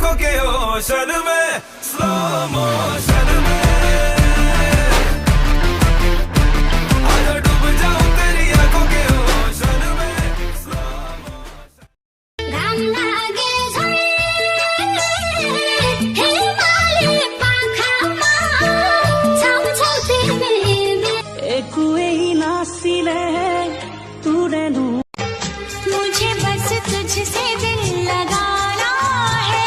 आंखों के ओशन में slow motion में आजा डूब जाऊं तेरी आंखों के ओशन में स्लो मोशन घाम लागे हिमालय पाखामा छमछमते एकुए नासिले तुरेनु मुझे बस तुझसे दिल लगाना है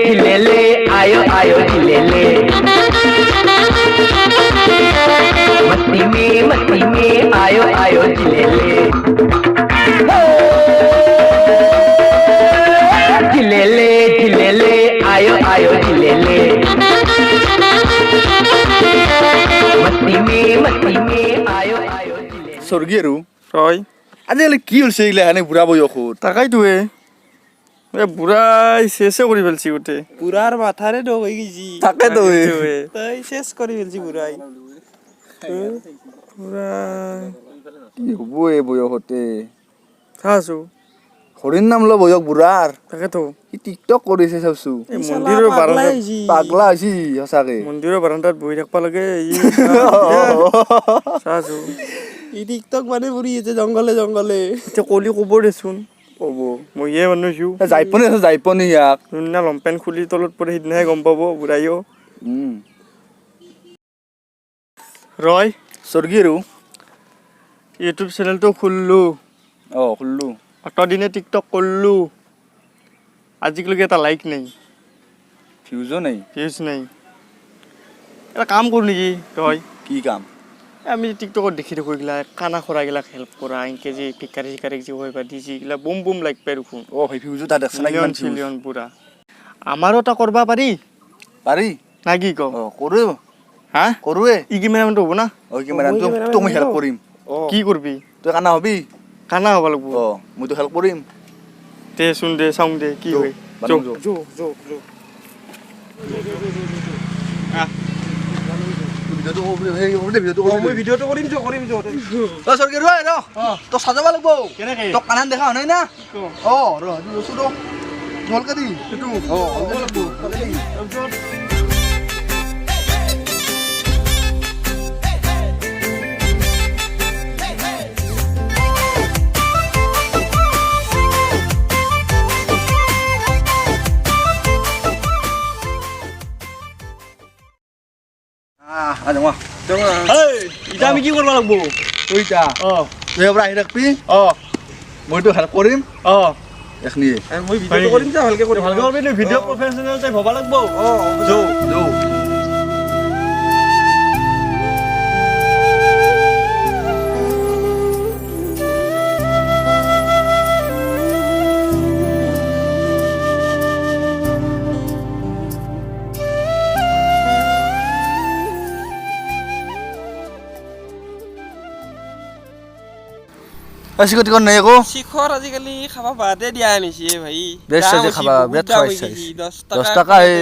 झिलेले आयो आयो झिलेले मस्ती में आयो आयो झिलेले झिलेले आयो आयो झिलेले मस्ती में आयो आयो झिलेले স্বর্গীয় আৰু হয় আজিকালি কি হৈছে এইগিলা এনে বুঢ়া বয়সত তাকাইটোৱে বুঢ়াই শেষে কৰি পেলছি গোটেই বুঢ়াৰ মাথাৰে দহ হৈ গৈছি তাকেতো তই চেছ কৰি পেলছি বুঢ়াই বুঢ়াই কি হ'ব এই বয়সতে চাইছো হৰিণ নাম ল বয়স বুঢ়াৰ তাকেতো সি টিকটক কৰিছে চাবছো এই মন্দিৰৰ বাৰান্দাত পাগলা হৈছি সঁচাকে মন্দিৰৰ বাৰান্দাত বহি থাকিব লাগে চাইছো ই টিকটক মানে ফুৰি আছে জংঘলে জংঘলে এতিয়া কলি ক'ব দেচোন হ'ব মইয়ে মানুহ যাইপনি ইয়াক যোনদিনা লম্পেণ্ট খুলি তলত পৰে সিদিনাহে গম পাব বুঢ়াইও ৰয় স্বৰ্গীয় আৰু ইউটিউব চেনেলটো খুললো খুললো অতদিনে টিকটক করলু আজিলৈকে এটা লাইক নাই ফিউজো নাই ভিউজ নাই এটা কাম কৰো নেকি তই কি কাম আমি টিকটকত দেখি থাকো এগুলা কানা খৰাগিলাক হেল্প কৰা এনকে যে ভিকাৰী চিকাৰী যে হয় বা দিছি এগুলা বুম বুম লাইক পাই দেখোন সেই ফিউজো তাত আছে না কিমান মিলিয়ন পুৰা আমাৰো এটা কৰবা পাৰি না কি কও কৰো হা কৰোৱে ই কেমেৰামেনটো হ'ব না কেমেৰাটো তোক মই হেল্প কৰিম কি কৰবি তই কানা হবি কানা হ'ব লাগব মইতো হেল্প কৰিম দে চোন দে চাওঁ দে কি হয় ভিডিঅ'টো কৰিম তই স্বৰ্গীয় ৰ তই চাজাব লাগিব কেনেকে তই কানান দেখা নাই না ৰ লৈছো ৰ ঢলকে দি সেইটো এতিয়া আমি কি কৰিব লাগিব তইটা তই এবাৰ আহি থাকবি মইতো হেল্প কৰিম এখনি মই ভিডিঅ'টো কৰিম যা ভালকে কৰিম ভালকে কৰিবি ভিডিঅ' প্ৰফেচনেল টাইপ হ'ব লাগিব যৌ চিকটি কৰ নাই আকৌ শিখৰ আজিকালি খাবা বাদে দিয়া আনিছে ভাই বেছ চাই খাবা বেছ খাইছে 10 টাকা হে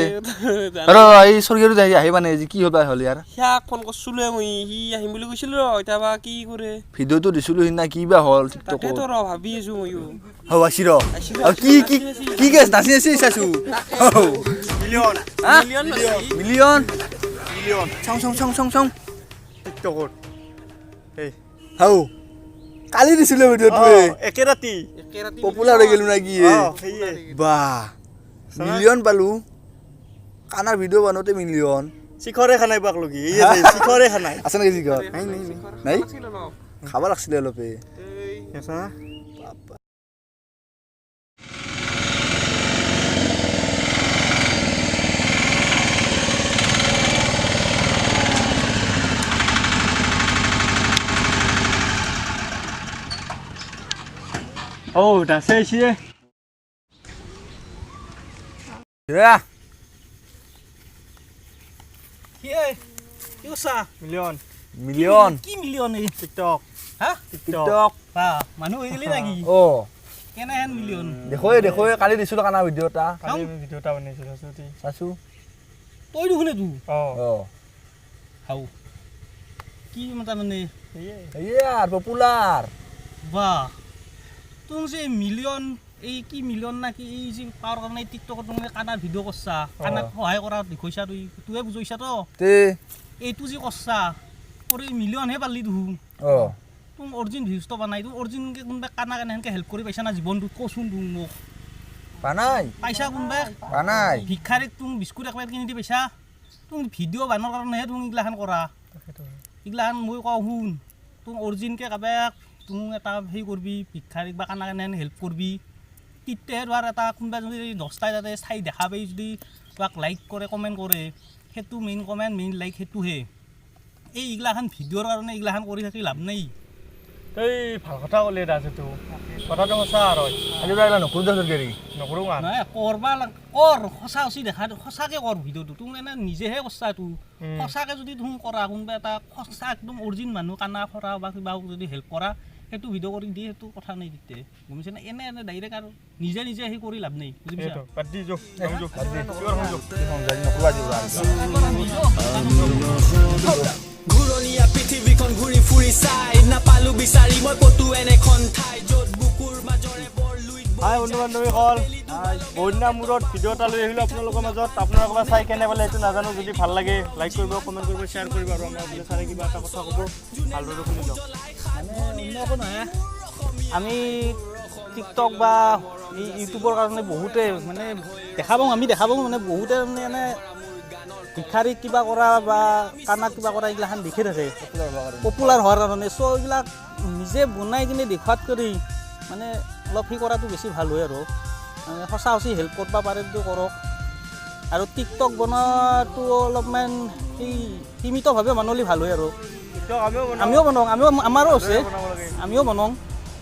আৰু এই স্বৰ্গীয়টো যাই আহিবা নাই কি হবা হল ইয়াৰ হিয়াক ফোন কৰছিলো মই হি আহিম বুলি কৈছিল ৰ এটাবা কি কৰে ভিডিঅ'টো দিছিলো হিনা কিবা হল টিকটক তাকেতো ৰ ভাবি আছো মইও আছি ৰ আৰু কি গেছ নাচি আছি চাইছো মিলিয়ন চাওঁ টিকটকত এই হাও কালি দিছিলে ভিডিঅ'টো একে ৰাতি পপুলাৰ হৈ গেল নাকি বাহ মিলিয়ন পালো কানাৰ ভিডিঅ' বনাওঁতে মিলিয়ন শিখৰে খানাই পাক লগি শিখৰে খানাই আছে নেকি শিখৰ নাই খাব লাগছিলে অলপে das sehe ich hier. Ja. Hier, Yusa. Million. কি মিলিয়ন এই TikTok. হা TikTok. বা মানুহ হৈ গলি নাকি কেনে হেন মিলিয়ন দেখো কালি দিছিলো কানা ভিডিঅ' এটা কালি ভিডিঅ' এটা বনাইছিলো চাচু তই দেখোন এইটো অ হাও কি মতা মানে এই আর পপুলার বাহ তুমি যে মিলিয়ন এই কি মিলিয়ন না কি এই যে পাওয়ার কাৰণে টিকটকত তুমি কানাৰ ভিডিঅ' কৰছা কানাক সহায় কৰা দেখুৱাইছা তুই বুজাইছা তো তে এইটো যে কৰছা কৰি মিলিয়নহে পালি দেখোন তুমি অৰিজিন ভিউজ তো বনাই তুমি অৰিজিনকে কোনোবা কানা কেনেকৈ হেল্প কৰি পাইছা না জীৱনটোত কচোন তুমি মোক বানাই পাইছা কোনোবা বানাই ভিক্ষাৰীক তুমি বিস্কুট একবাৰ কিনি দি পাইছা তুমি ভিডিঅ' বনোৱাৰ কাৰণেহে তুমি এইগিলাখান কৰা এইগিলাখান মই কওঁ শুন তুমি অৰিজিনকৈ কাবাক তুমি এটা সেই কৰবি ভিক্ষাৰীক বা কানা কেনে হেল্প কৰবি তেতিয়াহে ধৰ এটা কোনোবা যদি 10টাই তাতে চাই দেখা পাই যদি তাক লাইক কৰে কমেণ্ট কৰে সেইটো মেইন কমেণ্ট মেইন লাইক সেইটোহে এইগিলাখান ভিডিঅ'ৰ কাৰণে এইগিলাখান কৰি থাকি লাভ নাই এই ভাল কথা ক'লে ৰাজেতো কথাটো সঁচা আৰু আজি বাইলা নকৰো দে গেৰি নকৰোঁ মান নহয় কৰবা কৰ সঁচা সঁচি দেখা সঁচাকৈ কৰ ভিডিঅ'টো তুমি এনে নিজেহে কৰছা তো সঁচাকৈ যদি তুমি কৰা কোনোবা এটা সঁচা একদম অৰিজিন মানুহ কানা কৰা বা কিবা যদি হেল্প কৰা সেইটো ভিডিঅ' কৰি দিয়ে সেইটো কথা নাই তেতিয়া গমছে না এনে এনে ডাইৰেক্ট আৰু নিজে নিজে সেই কৰি লাভ নাই বুজি পাইছা বাদ দি যো ঘূৰণীয়া পৃথিৱীখন ঘূৰি ফুৰি চাই নাপালো বিচাৰি মই ক'তো এনেখন ঠাই য'ত বুকুৰ মাজৰে বৰ লুইত হাই বন্ধু বান্ধৱীসকল বহুত দিনৰ মূৰত ভিডিঅ' এটা লৈ আহিলোঁ আপোনালোকৰ মাজত আপোনালোকে চাই কেনে পালে সেইটো নাজানো যদি ভাল লাগে লাইক কৰিব কমেণ্ট কৰিব শ্বেয়াৰ কৰিব আৰু আমাৰ বোলে চাই কিবা এটা কথা ক'ব ভালদৰে শুনি যাওক অন্য একো নহয় আমি টিকটক বা ইউটিউবৰ কাৰণে বহুতে মানে দেখা পাওঁ মানে বহুতে মানে এনে ভিক্ষাৰীক কিবা কৰা বা কানাক কিবা কৰা এইগিলাখান দেখি থাকে পপুলাৰ হোৱাৰ কাৰণে চ' এইবিলাক নিজে বনাই কিনে দেখুৱাত কৰি মানে অলপ সেই কৰাটো বেছি ভাল হয় আৰু মানে সঁচা সঁচি হেল্প কৰিব পাৰে যদি কৰক আৰু টিকটক বনোৱাটো অলপমান সেই সীমিতভাৱে বনালে ভাল হয় আৰু আমিও বনাওঁ আমাৰো আছে আমিও বনাওঁ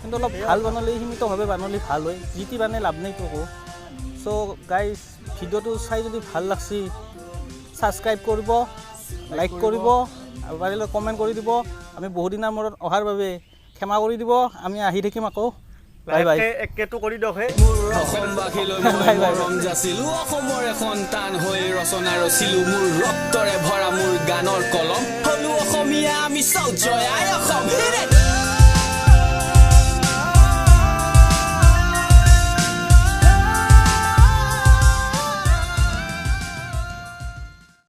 কিন্তু অলপ ভাল বনালে সীমিতভাৱে বনালে ভাল হয় যিটি বনাই লাভ নাই তোকো চ' গাইজ ভিডিঅ'টো চাই যদি ভাল লাগছি ছাবস্ক্ৰাইব কৰিব লাইক কৰিব আৰু পাৰিলে কমেণ্ট কৰি দিব আমি বহুত দিনৰ মূৰত অহাৰ বাবে ক্ষমা কৰি দিব আমি আহি থাকিম আকৌ বাই বাই একেটো কৰি দিয়ক হে মোৰ অসমবাসীলৈ মই ৰং যাচিলো অসমৰে সন্তান হৈ ৰচনা ৰচিলো মোৰ ৰক্তৰে ভৰা মোৰ গানৰ কলম হলো অসমীয়া আমি চাউথ জয় আই অসম